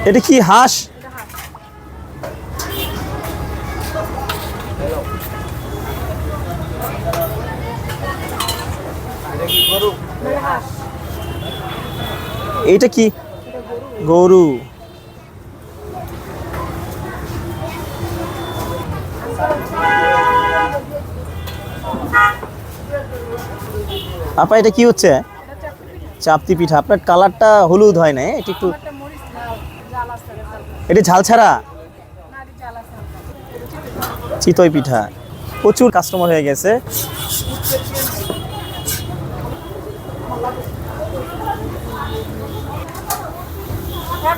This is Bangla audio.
এটা কি হাঁস? এইটা কি? গরু। আপা এটা কি হচ্ছে? চাপতি পিঠা। আপনার কালারটা হলুদ হয় না, এটা একটু। এটা ঝাল ছাড়া চিতই পিঠা। প্রচুর কাস্টমার হয়ে গেছে।